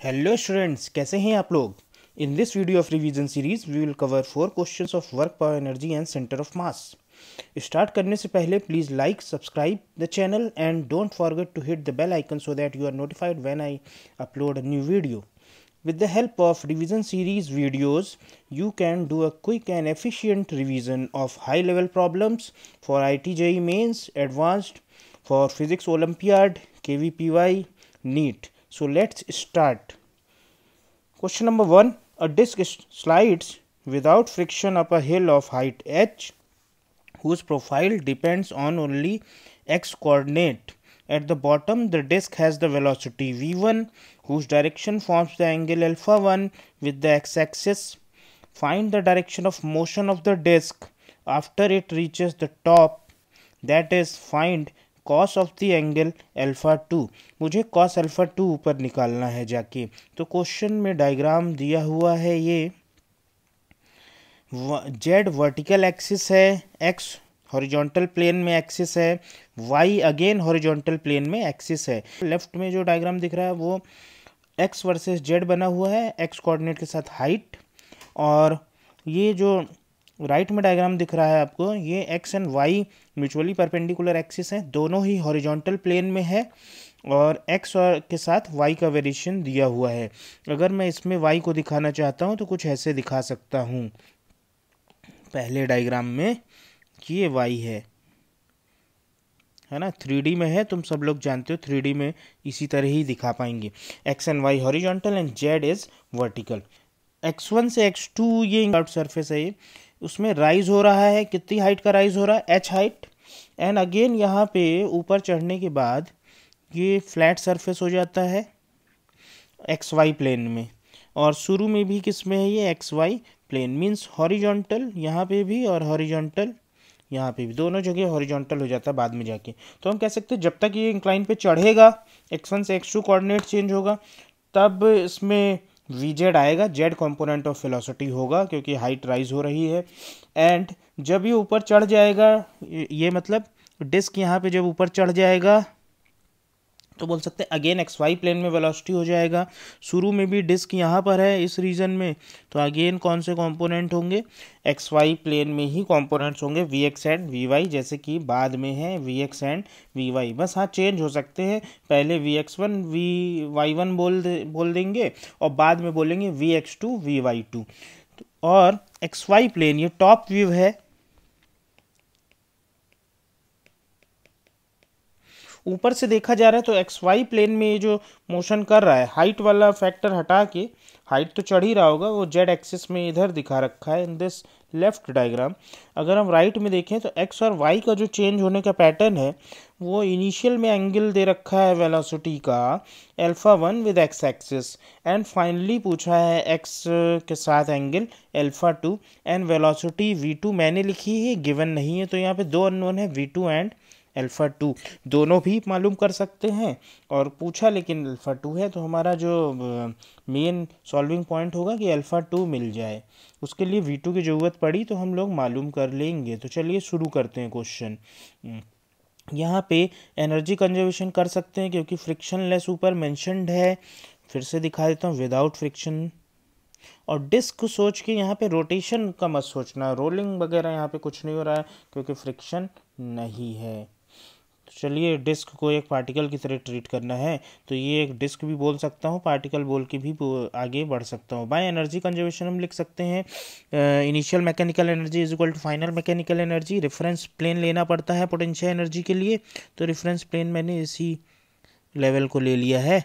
Hello students, कैसे हैं आप लोग। In this video of revision series we will cover 4 questions of work, power, energy and centre of mass. Start करने से पहले please like, subscribe the channel and don't forget to hit the bell icon so that you are notified when I upload a new video. With the help of revision series videos, you can do a quick and efficient revision of high-level problems for IIT JEE Mains, Advanced, for Physics Olympiad, KVPY, NEET. So let's start. Question number 1. A disc slides without friction up a hill of height h, whose profile depends on only x coordinate. At the bottom, the disc has the velocity v1, whose direction forms the angle alpha 1 with the x-axis. Find the direction of motion of the disc after it reaches the top, that is, find cos of the angle alpha 2। मुझे cos alpha 2 ऊपर निकालना है जाके। तो question में diagram दिया हुआ है, ये z वर्टिकल एक्सिस है, x हॉरिजॉन्टल प्लेन में एक्सिस है, y अगेन हॉरिजॉन्टल प्लेन में एक्सिस है। लेफ्ट में जो डायग्राम दिख रहा है वो x वर्सेस z बना हुआ है, x कोऑर्डिनेट के साथ हाइट, और ये जो राइट में डायग्राम दिख रहा है आपको, ये x and y mutually perpendicular axis हैं, दोनों ही हॉरिजॉन्टल प्लेन में है, और x के साथ y का वेरिएशन दिया हुआ है। अगर मैं इसमें y को दिखाना चाहता हूँ तो कुछ ऐसे दिखा सकता हूँ पहले डायग्राम में कि ये y है ना, 3D में है, तुम सब लोग जानते हो 3D में इसी तरह ही दिखा पाएंगे। x and y horizontal and z is vertical. x1 से x2 ये आउट सरफेस है, ये उसमें राइज हो रहा है, कितनी हाइट का राइज हो रहा है, h हाइट, एंड अगेन यहाँ पे ऊपर चढ़ने के बाद ये फ्लैट सरफेस हो जाता है एक्स वाई प्लेन में, और शुरू में भी किस में है, ये X Y plane, means horizontal यहाँ पे भी और हॉरिजॉन्टल यहाँ पे भी, दोनों जगह हॉरिजॉन्टल हो जाता है बाद में जाके। तो हम कह सकते हैं जब तक ये इंक्लाइन पे चढ़ेगा, x1 से x2 कोऑर्डिनेट चेंज होगा, तब इसमें vz आएगा, z कंपोनेंट ऑफ वेलोसिटी होगा क्योंकि हाइट राइज हो रही है। एंड जब ये ऊपर चढ़ जाएगा, ये मतलब डिस्क यहाँ पे जब ऊपर चढ़ जाएगा तो बोल सकते हैं अगेन एक्स वाई प्लेन में वेलोसिटी हो जाएगा। शुरू में भी डिस्क यहाँ पर है इस रीजन में, तो अगेन कौन से कंपोनेंट होंगे, एक्स वाई प्लेन में ही कंपोनेंट्स होंगे, V X and V Y, जैसे कि बाद में है V X and V Y. बस हाँ, चेंज हो सकते हैं, पहले V X one V Y one बोल देंगे और बाद में बोलेंगे V X two V Y two. और एक्स वाई प्लेन ये टॉप व्यू है, ऊपर से देखा जा रहा है, तो एक्स वाई प्लेन में ये जो मोशन कर रहा है, हाइट वाला फैक्टर हटा के, हाइट तो चढ़ ही रहा होगा, वो जेड एक्सिस में इधर दिखा रखा है इन दिस लेफ्ट डायग्राम। अगर हम राइट में देखें तो एक्स और वाई का जो चेंज होने का पैटर्न है, वो इनिशियल में एंगल दे रखा है वेलोसिटी का alpha 1 with x axis, and finally पूछा है एक्स के साथ angle alpha 2, and velocity v2 मैंने लिखी है, गिवन नहीं है, तो यहाँ पे दो अननोन है v2 एंड अल्फा 2, दोनों भी मालूम कर सकते हैं, और पूछा लेकिन अल्फा 2 है, तो हमारा जो मेन सॉल्विंग पॉइंट होगा कि अल्फा 2 मिल जाए। उसके लिए v2 की ज़रूरत पड़ी तो हम लोग मालूम कर लेंगे। तो चलिए शुरू करते हैं क्वेश्चन। यहाँ पे एनर्जी कंजर्वेशन कर सकते हैं क्योंकि फ्रिक्शन लेस ऊपर मेंशन्ड है, फिर से दिखा देता हूँ विदाउट फ्रिक्शन। और डिस्क को सोच के यहाँ पे रोटेशन का मत सोचना, रोलिंग वगैरह यहाँ पे कुछ नहीं हो रहा है क्योंकि फ्रिक्शन नहीं है। तो चलिए डिस्क को एक पार्टिकल की तरह ट्रीट करना है, तो ये एक डिस्क भी बोल सकता हूँ, पार्टिकल बोल के भी आगे बढ़ सकता हूँ। बाय एनर्जी कंजर्वेशन हम लिख सकते हैं initial mechanical energy is equal to final mechanical energy. Reference plane लेना पड़ता है पोटेंशियल एनर्जी के लिए, तो रेफरेंस प्लेन मैंने इसी लेवल को ले लिया है,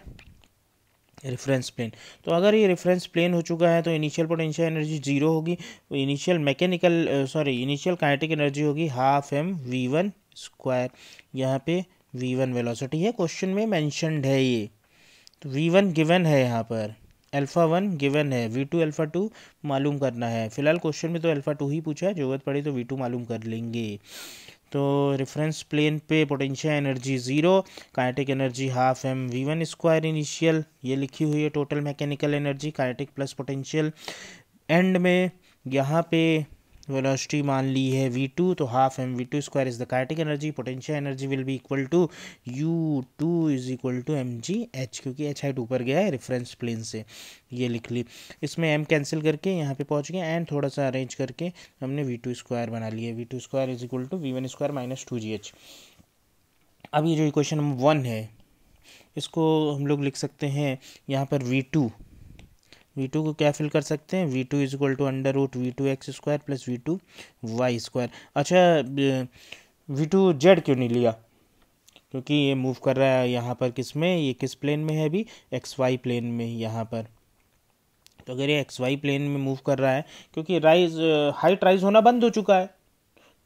रेफरेंस प्लेन। तो अगर ये रेफरेंस प्लेन हो चुका है तो इनिशियल पोटेंशियल एनर्जी जीरो होगी, इनिशियल इनिशियल काइनेटिक एनर्जी होगी half M V one square. यहाँ पे वी वन वेलोसिटी है, क्वेश्चन में मेंशन्ड है ये, तो वी वन गिवन है, यहाँ पर अल्फा 1 गिवन है, वी टू अल्फा 2 मालूम करना है। फिलहाल क्वेश्चन में तो अल्फा 2 ही पूछा है, जरूरत पड़ी तो v2 मालूम कर लेंगे। तो रेफरेंस प्लेन पे potential energy zero, kinetic energy half M V one square initial, ये लिखी हुई है total mechanical energy, kinetic plus potential. End में यहाँ पे वेलोसिटी मान ली है v2, तो half mv2 square is the kinetic energy, potential energy will be equal to u2 is equal to mgh, क्योंकि h हाइट ऊपर गया है रेफरेंस प्लेन से, ये लिख ली। इसमें m कैंसिल करके यहाँ पे पहुँच गए एंड थोड़ा सा अरेंज करके हमने v2 स्क्वायर बना लिया, v2 square is equal to v1 square minus 2gh। अब ये जो इक्वेशन नंबर 1 है इसको हम लोग लिख सकते हैं यहाँ पर v2 को क्या फिल कर सकते हैं, v2 is equal to under root v2x square plus v2y square. अच्छा, v2 जेड क्यों नहीं लिया, क्योंकि ये मूव कर रहा है यहाँ पर किस में, ये किस प्लेन में है अभी, xy प्लेन में यहाँ पर। तो अगर ये xy प्लेन में मूव कर रहा है, क्योंकि हाइट राइज होना बंद हो चुका है,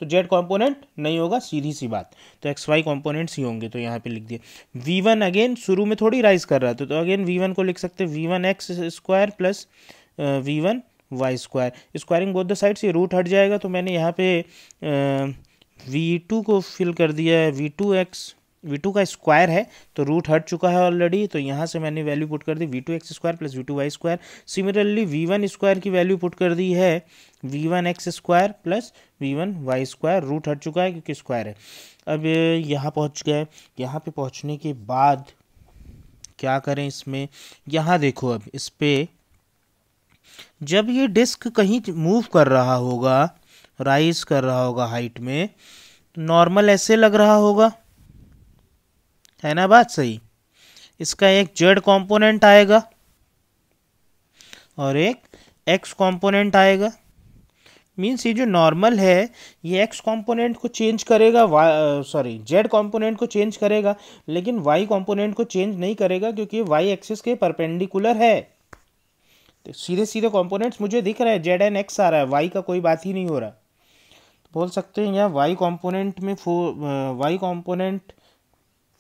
तो जेड कंपोनेंट नहीं होगा, सीधी सी बात, तो एक्स वाई कॉम्पोनेंट्स ही होंगे। तो यहाँ पे लिख दिए v1 अगेन शुरू में थोड़ी राइज कर रहा था, तो अगेन v1 को लिख सकते हैं v1x square plus v1y square, squaring both the sides, ये रूट हट जाएगा। तो मैंने यहाँ पे v2 को फिल कर दिया है, v2 का स्क्वायर है तो रूट हट चुका है ऑलरेडी, तो यहाँ से मैंने वैल्यू पुट कर दी v2x square plus v2y square. Similarly v1 square की वैल्यू पुट कर दी है v1x square plus v1y square, root हट चुका है क्योंकि स्क्वायर है। अब यहाँ पहुँच गए, यहाँ पे पहुँचने के बाद क्या करें इसमें, यहाँ देखो अब इस पे जब ये डिस्क कहीं मूव कर रहा होगा, राइज कर रहा होगा हाइट में, नॉर्मल ऐसे लग रहा होगा, है ना बात सही। इसका एक जेड कंपोनेंट आएगा और एक एक्स कंपोनेंट आएगा, मीन्स ये जो नॉर्मल है ये एक्स कंपोनेंट को चेंज करेगा, जेड कंपोनेंट को चेंज करेगा, लेकिन वाई कंपोनेंट को चेंज नहीं करेगा क्योंकि वाई एक्सिस के परपेंडिकुलर है। तो सीधे सीधे कंपोनेंट्स मुझे दिख रहे हैं, जेड एंड एक्स आ रहा है, वाई का कोई बात ही नहीं हो रहा। तो बोल सकते हैं यहाँ वाई कंपोनेंट में वाई कंपोनेंट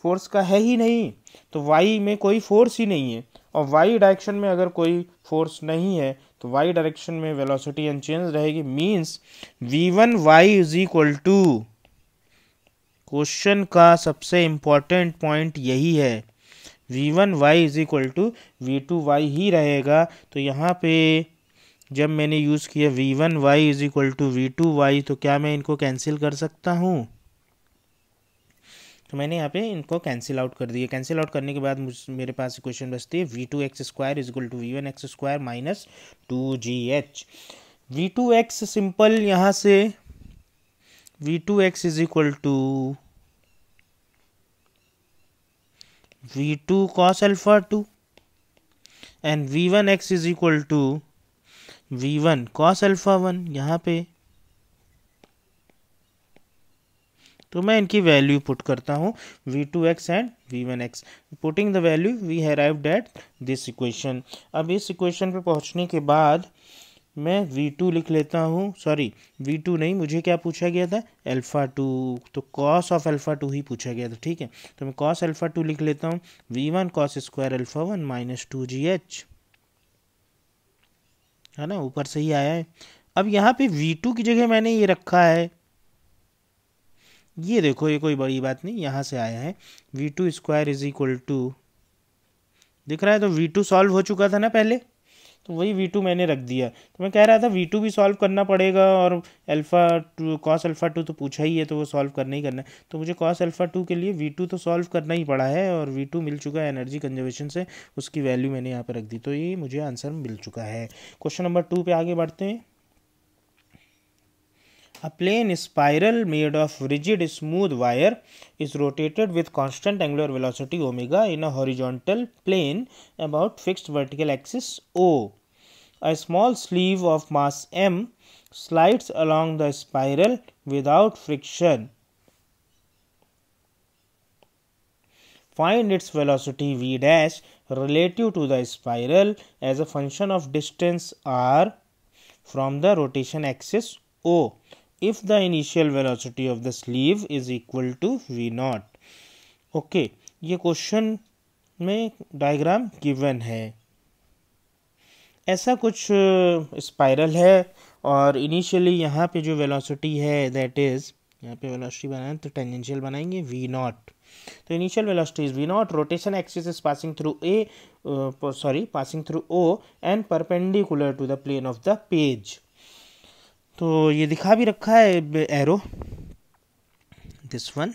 फोर्स का है ही नहीं, तो वाई में कोई फोर्स ही नहीं है, और वाई डायरेक्शन में अगर कोई फोर्स नहीं है तो वाई डायरेक्शन में वेलोसिटी अनचेंज रहेगी, means v1y is equal to, question का सबसे इम्पोर्टेंट पॉइंट यही है, v1y is equal to v2y ही रहेगा। तो यहाँ पे जब मैंने यूज़ किया v1y is equal to v2y, तो क्या मैं इनको कैंसिल कर सकता हूँ, तो मैंने यहाँ पे इनको कैंसिल आउट कर दिया। कैंसिल आउट करने के बाद मेरे पास इक्वेशन बचती है v2x square is equal to v1x square minus 2gh। v2x simple यहाँ से v2x is equal to v2 cos alpha 2 and v1x is equal to v1 cos alpha 1 यहाँ पे। तो मैं इनकी वैल्यू पुट करता हूँ v2x and v1x, putting the value we arrived at this equation. अब इस इक्वेशन पे पहुँचने के बाद मैं v2 लिख लेता हूँ, सॉरी v2 नहीं, मुझे क्या पूछा गया था अल्फ़ा 2, तो cos ऑफ अल्फ़ा 2 ही पूछा गया था, ठीक है। तो मैं cos अल्फ़ा 2 लिख लेता हूँ, v1 cos square alpha 1 minus 2gh, है ना, ऊपर से ही आया है। अब यहाँ पे v2 की जगह मैंने ये रखा है, ये देखो ये कोई बड़ी बात नहीं, यहाँ से आया है v2 square is equal to, दिख रहा है, तो v2 सॉल्व हो चुका था ना पहले, तो वही v2 मैंने रख दिया। तो मैं कह रहा था v2 भी सॉल्व करना पड़ेगा, और अल्फ़ा 2 cos अल्फ़ा 2 तो पूछा ही है, तो वो सॉल्व करना ही करना है, तो मुझे cos अल्फ़ा 2 के लिए v2 तो सॉल्व करना ही पड़ा है, और v2 मिल चुका है एनर्जी कंजर्वेशन से, उसकी वैल्यू मैंने यहाँ पर रख दी, तो ये मुझे आंसर मिल चुका है। क्वेश्चन नंबर 2 पे आगे बढ़ते हैं। A plane spiral made of rigid smooth wire is rotated with constant angular velocity omega in a horizontal plane about fixed vertical axis O. A small sleeve of mass m slides along the spiral without friction. Find its velocity v dash relative to the spiral as a function of distance r from the rotation axis O, if the initial velocity of the sleeve is equal to v naught. Okay, ये question में diagram given है, ऐसा कुछ spiral है, और initially यहाँ पे जो वेलोसिटी है दैट इज, यहाँ पे वेलोसिटी बनाए तो टेंजेंशियल बनाएंगे v नॉट, तो initial velocity is v naught, rotation axis is passing through passing through O and perpendicular to the plane of the page. तो ये दिखा भी रखा है एरो, दिस वन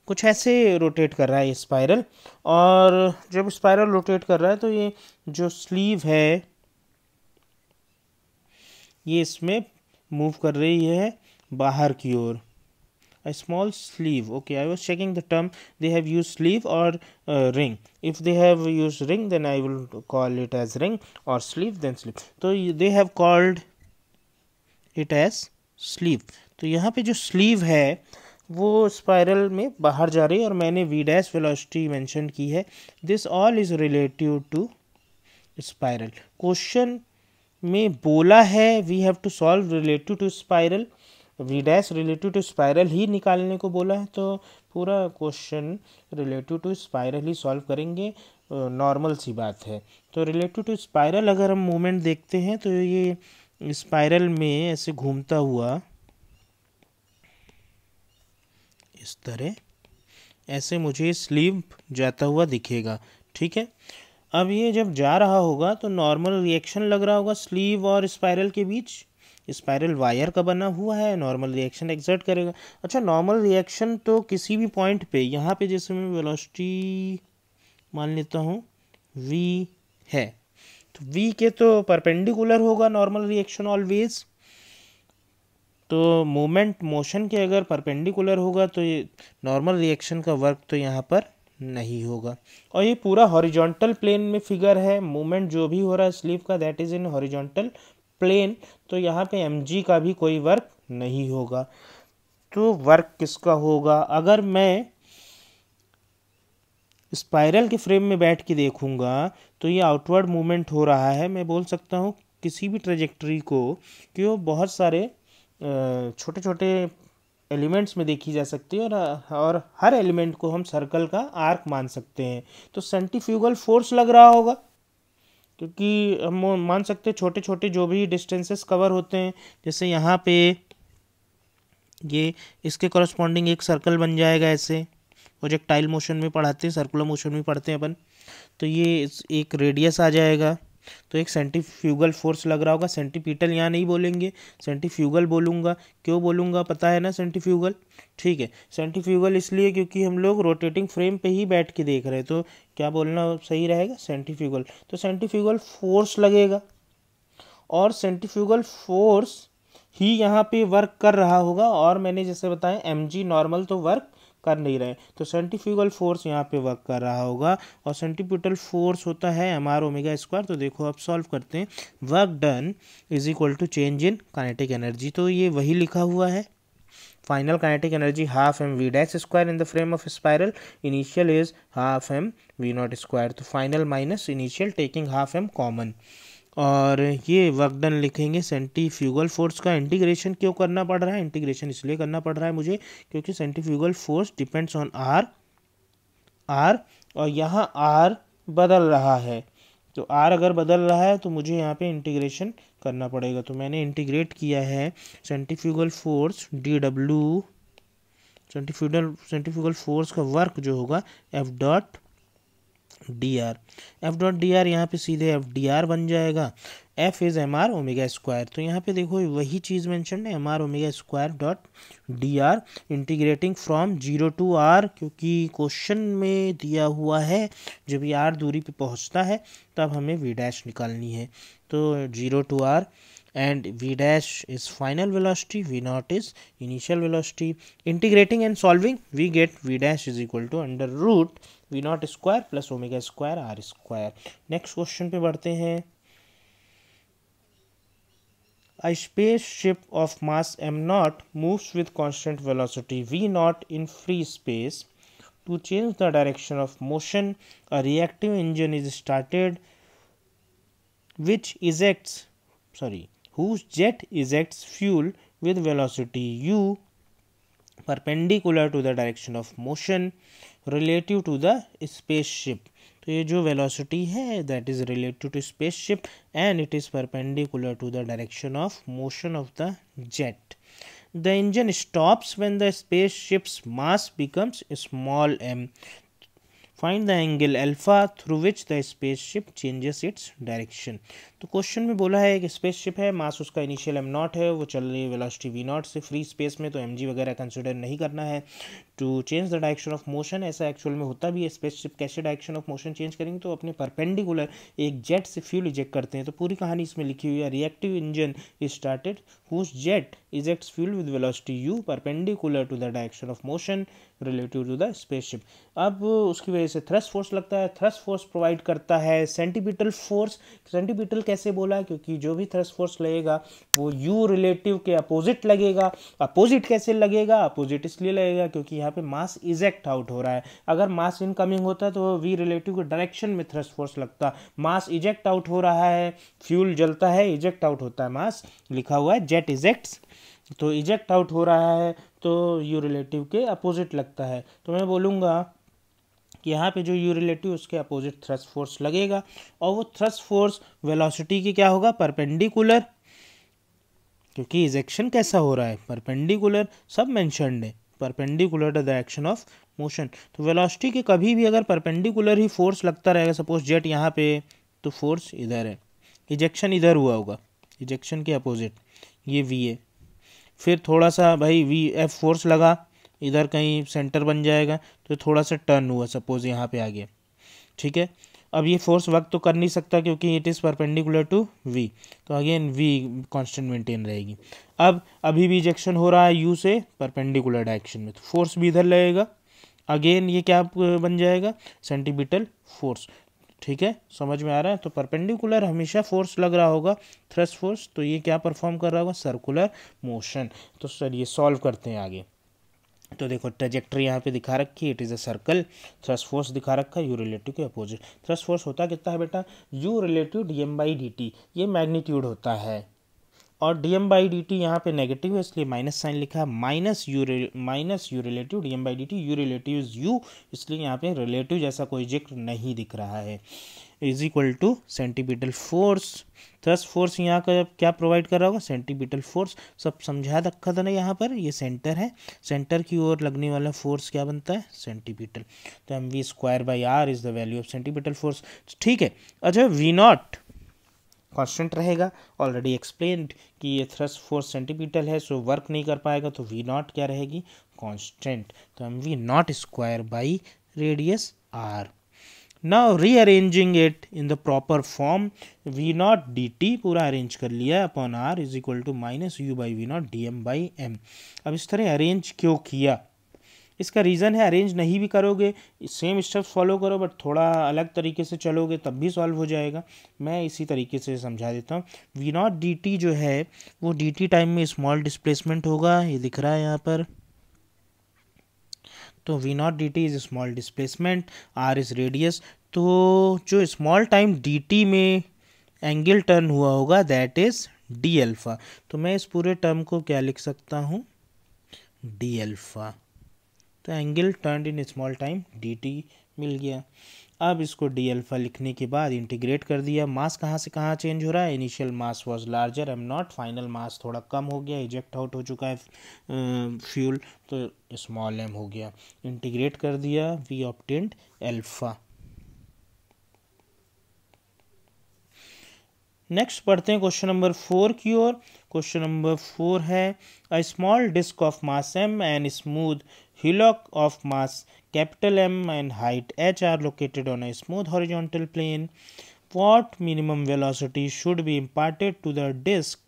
कुछ ऐसे रोटेट कर रहा है ये स्पाइरल। और जब स्पाइरल रोटेट कर रहा है तो ये जो स्लीव है ये इसमें मूव कर रही है बाहर की ओर। A small sleeve. Okay, I was checking the term. They have used sleeve or ring. If they have used ring, then I will call it as ring, or sleeve, then sleeve. तो they have called it as sleeve. तो यहाँ पे जो sleeve है वो spiral में बाहर जा रही है और मैंने v डैश वेलोसिटी मेंशन की है। This all is relative to spiral. Question में बोला है we have to solve relative to spiral, V dash relative to spiral ही निकालने को बोला है, तो पूरा क्वेश्चन रिलेटिव टू स्पाइरल ही सॉल्व करेंगे, नॉर्मल सी बात है। तो रिलेटिव टू स्पाइरल अगर हम मूवमेंट देखते हैं तो ये स्पाइरल में ऐसे घूमता हुआ इस तरह ऐसे मुझे स्लीव जाता हुआ दिखेगा, ठीक है। अब ये जब जा रहा होगा तो नॉर्मल रिएक्शन लग रहा होगा स्लीव और स्पाइरल के बीच। स्पाइरल वायर का बना हुआ है, नॉर्मल रिएक्शन एक्सर्ट करेगा। अच्छा, नॉर्मल रिएक्शन तो किसी भी पॉइंट पे, यहाँ पे जैसे मैं वेलोसिटी मान लेता हूँ v है, तो v के तो परपेंडिकुलर होगा नॉर्मल रिएक्शन ऑलवेज। तो मोमेंट मोशन के अगर परपेंडिकुलर होगा तो ये नॉर्मल रिएक्शन का वर्क तो यहाँ पर नहीं होगा। और ये पूरा हॉरिजॉन्टल प्लेन में फिगर है, मूवमेंट जो भी हो रहा है स्लीव का that is in horizontal plane, तो यहाँ पे mg का भी कोई वर्क नहीं होगा। तो वर्क किसका होगा? अगर मैं स्पाइरल के फ्रेम में बैठ के देखूंगा तो ये आउटवर्ड मूवमेंट हो रहा है। मैं बोल सकता हूँ किसी भी ट्रेजेक्टरी को कि वो बहुत सारे छोटे छोटे एलिमेंट्स में देखी जा सकती है, और हर एलिमेंट को हम सर्कल का आर्क मान सकते हैं। तो सेंट्रीफ्यूगल फोर्स लग रहा होगा, क्योंकि हम मान सकते हैं छोटे छोटे जो भी डिस्टेंसेस कवर होते हैं, जैसे यहाँ पे ये इसके कॉरस्पॉन्डिंग एक सर्कल बन जाएगा। ऐसे प्रोजेक्टाइल मोशन में पढ़ाते हैं, सर्कुलर मोशन में पढ़ते हैं अपन, तो ये एक रेडियस आ जाएगा। तो एक सेंट्रीफ्यूगल फोर्स लग रहा होगा। सेंटीपीटल यहाँ नहीं बोलेंगे, सेंट्रीफ्यूगल बोलूँगा। क्यों बोलूँगा पता है ना सेंट्रीफ्यूगल? ठीक है, सेंट्रीफ्यूगल इसलिए क्योंकि हम लोग रोटेटिंग फ्रेम पे ही बैठ के देख रहे हैं, तो क्या बोलना सही रहेगा? सेंट्रीफ्यूगल। तो सेंट्रीफ्यूगल फोर्स लगेगा और सेंट्रीफ्यूगल फोर्स ही यहाँ पे वर्क कर रहा होगा। और मैंने जैसे बताया mg नॉर्मल तो वर्क कर नहीं रहे, तो सेंट्रीफ्यूगल फोर्स यहाँ पे वर्क कर रहा होगा। और सेंट्रीपिटल फोर्स होता है mr ओमेगा स्क्वायर। तो देखो अब सॉल्व करते हैं। Work done is equal to change in kinetic energy, तो ये वही लिखा हुआ है। Final kinetic energy half m v dash square in the frame of spiral, initial is half m v not square. तो final minus initial taking half m common, और ये work done लिखेंगे। सेंट्रीफ्यूगल फोर्स का integration क्यों करना पड़ रहा है? इंटीग्रेशन इसलिए करना पड़ रहा है मुझे क्योंकि centrifugal force depends on R, और यहाँ आर बदल रहा है। तो आर अगर बदल रहा है तो मुझे यहाँ पे इंटीग्रेशन करना पड़ेगा। तो मैंने इंटीग्रेट किया है centrifugal force D W, centrifugal force का वर्क जो होगा F dot D R. F dot D R यहाँ पे सीधे एफ डी आर बन जाएगा। F is M R omega square. तो यहाँ पे देखो वही चीज़ मेंशन है, M R omega square dot D R, integrating from 0 to R, क्योंकि क्वेश्चन में दिया हुआ है जब ये आर दूरी पे पहुँचता है तब हमें वी डैश निकालनी है। तो 0 to R and v dash is final velocity, v naught is initial velocity. Integrating and solving we get v dash is equal to under root v naught square plus omega square r square. Next question पे बढ़ते हैं। A spaceship of mass m naught moves with constant velocity v naught in free space. To change the direction of motion, a reactive engine is started whose jet ejects fuel with velocity u perpendicular to the direction of motion relative to the spaceship. तो ये जो velocity है that is related to spaceship and it is perpendicular to the direction of motion of the jet. The engine stops when the spaceship's mass becomes small m. Find the angle alpha through which the spaceship changes its direction. तो question में बोला है कि spaceship है, मास उसका initial m0 है, वो चल रही है वेलोसिटी v0 से, फ्री स्पेस में, तो mg वगैरह कंसिडर नहीं करना है। To change the direction of motion, ऐसा एक्चुअल में होता भी है। स्पेसशिप कैसे डायरेक्शन ऑफ मोशन चेंज करेंगे, तो अपने परपेंडिकुलर एक जेट से फ्यूल इजेक्ट करते हैं। तो पूरी कहानी इसमें लिखी हुई है। Reactive engine is started whose jet ejects fuel with velocity u perpendicular to the direction of motion relative to the spaceship. अब उसकी वजह से थ्रस्ट फोर्स लगता है। थ्रस्ट फोर्स प्रोवाइड करता है सेंटीपिटल फोर्स। सेंटीपिटल कैसे बोला, क्योंकि जो भी थ्रस्ट फोर्स लगेगा वो u रिलेटिव के अपोजिट लगेगा। अपोजिट कैसे लगेगा, अपोजिट इसलिए लगेगा क्योंकि यहाँ पे मास इजेक्ट आउट हो रहा है। अगर मास इनकमिंग होता तो v रिलेटिव के डायरेक्शन में थ्रस्ट फोर्स लगता। मास इजेक्ट आउट हो रहा है, फ्यूल जलता है, इजेक्ट आउट होता है, मास लिखा हुआ है जेट इजेक्ट्स, तो इजेक्ट आउट हो रहा है तो u रिलेटिव के अपोजिट लगता है। तो मैं बोलूँगा कि यहाँ पे जो u रिलेटिव उसके अपोजिट थ्रस्ट फोर्स लगेगा, और वो थ्रस्ट फोर्स वेलोसिटी की क्या होगा, परपेंडिकुलर, क्योंकि इजेक्शन कैसा हो रहा है, परपेंडिकुलर, सब मेंशन्ड है, perpendicular the direction of motion. तो वेलोसिटी के कभी भी अगर परपेंडिकुलर ही फोर्स लगता रहेगा, सपोज जेट यहाँ पे, तो फोर्स इधर है, इजेक्शन इधर हुआ होगा, इजेक्शन के अपोजिट ये v है। फिर थोड़ा सा भाई वी एफ फोर्स लगा, इधर कहीं सेंटर बन जाएगा, तो थोड़ा सा टर्न हुआ, सपोज यहाँ पे आ गया, ठीक है। अब ये फोर्स वर्क तो कर नहीं सकता क्योंकि it is perpendicular to v, तो अगेन v कांस्टेंट मेंटेन रहेगी। अब अभी भी इजेक्शन हो रहा है u से परपेंडिकुलर डायरेक्शन में, तो फोर्स भी इधर लगेगा, अगेन ये क्या बन जाएगा, सेंटीपिटल फोर्स, ठीक है, समझ में आ रहा है। तो परपेंडिकुलर हमेशा फोर्स लग रहा होगा, थ्रस्ट फोर्स, तो ये क्या परफॉर्म कर रहा होगा, सर्कुलर मोशन। तो सर ये सॉल्व करते हैं आगे। तो देखो ट्रेजेक्ट्री यहाँ पे दिखा रखी है, it is a circle, thrust force दिखा रखा है u रिलेटिव के अपोजिट। थ्रस्ट फोर्स होता कितना है बेटा, u रिलेटिव dm/dt, ये मैग्नीट्यूड होता है, और dm/dt यहाँ पे नेगेटिव है इसलिए माइनस साइन लिखा है, minus you relative dm/dt, u relative is u, इसलिए यहाँ पे रिलेटिव जैसा कोई जिक्र नहीं दिख रहा है, is equal to centripetal force. Thrust force यहाँ का क्या प्रोवाइड कर रहा होगा, सेंटीपिटल फोर्स, सब समझा रखा था ना। यहाँ पर ये सेंटर है, सेंटर की ओर लगने वाला फोर्स क्या बनता है, सेंटीपिटल। तो mv²/r is the value of centripetal force, ठीक है। अच्छा v0 कांस्टेंट रहेगा, ऑलरेडी एक्सप्लेन्ड कि ये थ्रस्ट फोर्स सेंटीपिटल है, सो वर्क नहीं कर पाएगा, तो v0 क्या रहेगी, कांस्टेंट। तो mv0² radius r। Now rearranging it in the proper form, v0 dt पूरा अरेंज कर लिया upon r is equal to -u/v0 dm/m। अब इस तरह अरेंज क्यों किया, इसका रीज़न है, अरेंज नहीं भी करोगे, सेम स्टेप्स फॉलो करो, बट थोड़ा अलग तरीके से चलोगे तब भी सॉल्व हो जाएगा। मैं इसी तरीके से समझा देता हूँ। v0 dt जो है वो dt टाइम में स्मॉल डिस्प्लेसमेंट होगा, ये दिख रहा है यहाँ पर। तो v0 dt is small displacement, r is radius. तो जो स्मॉल टाइम dt में एंगल टर्न हुआ होगा दैट इज d अल्फ़ा। तो मैं इस पूरे टर्म को क्या लिख सकता हूँ, d अल्फ़ा। तो angle turn in small time dt मिल गया। अब इसको d अल्फ़ा लिखने के बाद इंटीग्रेट कर दिया। मास कहाँ से कहाँ चेंज हो रहा है, initial mass was larger m0, final mass थोड़ा कम हो गया, इजेक्ट आउट हो चुका है फ्यूल, तो स्मॉल m हो गया। इंटीग्रेट कर दिया, वी ऑब्टेन्ड अल्फ़ा। नेक्स्ट पढ़ते हैं क्वेश्चन नंबर 4 की ओर। क्वेश्चन नंबर 4 है, a small disc of mass m and smooth hillock of mass capital M and height h are located on a smooth horizontal plane. What minimum velocity should be imparted to the disk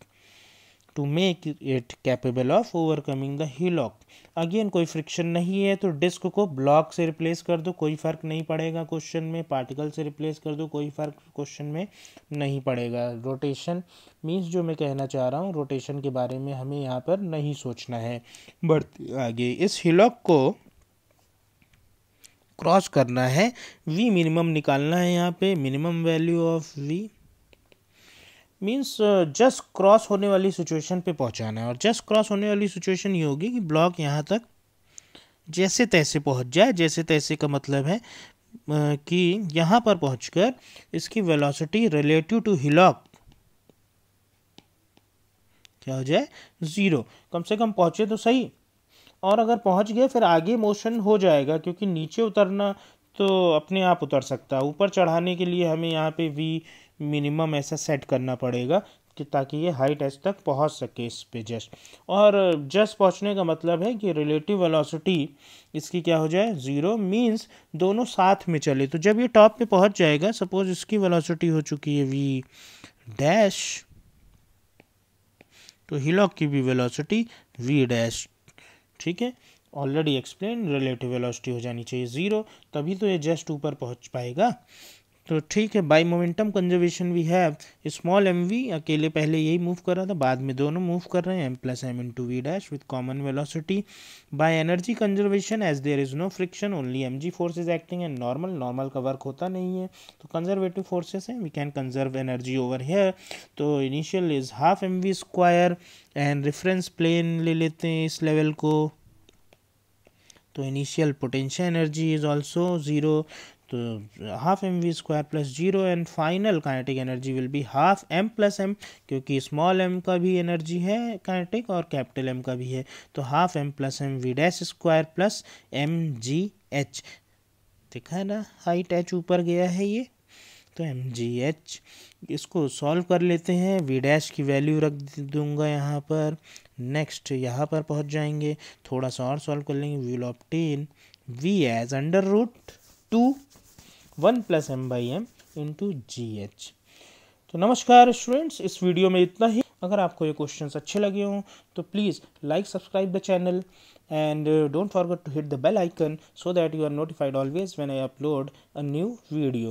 to make it capable of overcoming the hillock? Again कोई friction नहीं है तो disc को block से replace कर दो, कोई फ़र्क नहीं पड़ेगा क्वेश्चन में। पार्टिकल से रिप्लेस कर दो, कोई फ़र्क क्वेश्चन में नहीं पड़ेगा। रोटेशन मीन्स जो मैं कहना चाह रहा हूँ, रोटेशन के बारे में हमें यहाँ पर नहीं सोचना है। बढ़ते आगे, इस हिलॉक को क्रॉस करना है, v मिनिमम निकालना है। यहाँ पे minimum value of v means just cross होने वाली सिचुएशन पे पहुँचाना है, और जस्ट क्रॉस होने वाली सिचुएशन ये होगी कि ब्लॉक यहाँ तक जैसे तैसे पहुँच जाए। जैसे तैसे का मतलब है कि यहाँ पर पहुँचकर इसकी वेलोसिटी रिलेटिव टू हिलॉक क्या हो जाए, 0। कम से कम पहुँचे तो सही, और अगर पहुँच गए फिर आगे मोशन हो जाएगा, क्योंकि नीचे उतरना तो अपने आप उतर सकता है। ऊपर चढ़ाने के लिए हमें यहाँ पे वी मिनिमम ऐसा सेट करना पड़ेगा कि ताकि ये हाइट एच तक पहुँच सके इस पे जस्ट। और जस्ट पहुँचने का मतलब है कि रिलेटिव वेलोसिटी इसकी क्या हो जाए, ज़ीरो, मीन्स दोनों साथ में चले। तो जब ये टॉप पे पहुँच जाएगा, सपोज इसकी वेलोसिटी हो चुकी है वी डैश, तो हिलॉक की भी वेलोसिटी वी डैश, ठीक है, ऑलरेडी एक्सप्लेन, रिलेटिव वेलोसिटी हो जानी चाहिए ज़ीरो, तभी तो ये जस्ट ऊपर पहुंच पाएगा। तो ठीक है, by momentum conservation we have small M V, अकेले पहले यही मूव कर रहा था, बाद में दोनों मूव कर रहे हैं, M plus M into V dash with common velocity. By energy conservation as there is no friction, only M G force is acting and normal का वर्क होता नहीं है, तो कंजर्वेटिव फोर्सेस हैं, we can conserve energy over here. तो initial is half M V square and reference plane ले लेते हैं इस लेवल को, तो initial potential energy is also zero, तो half M V square plus zero, and final kinetic energy will be half M plus M, क्योंकि small M का भी एनर्जी है काइनेटिक और कैपिटल एम का भी है, तो half M plus M V dash square plus M G H, देखा है ना, हाइट एच ऊपर गया है ये, तो एम जी एच। इसको सॉल्व कर लेते हैं, वी डैश की वैल्यू रख दूंगा यहाँ पर, नेक्स्ट यहाँ पर पहुँच जाएंगे, थोड़ा सा और सॉल्व कर लेंगे, we will obtain V as under root two 1 plus M by M into G H. तो नमस्कार स्टूडेंट्स, इस वीडियो में इतना ही। अगर आपको ये क्वेश्चंस अच्छे लगे हों तो please like subscribe the channel and don't forget to hit the bell icon so that you are notified always when I upload a new video.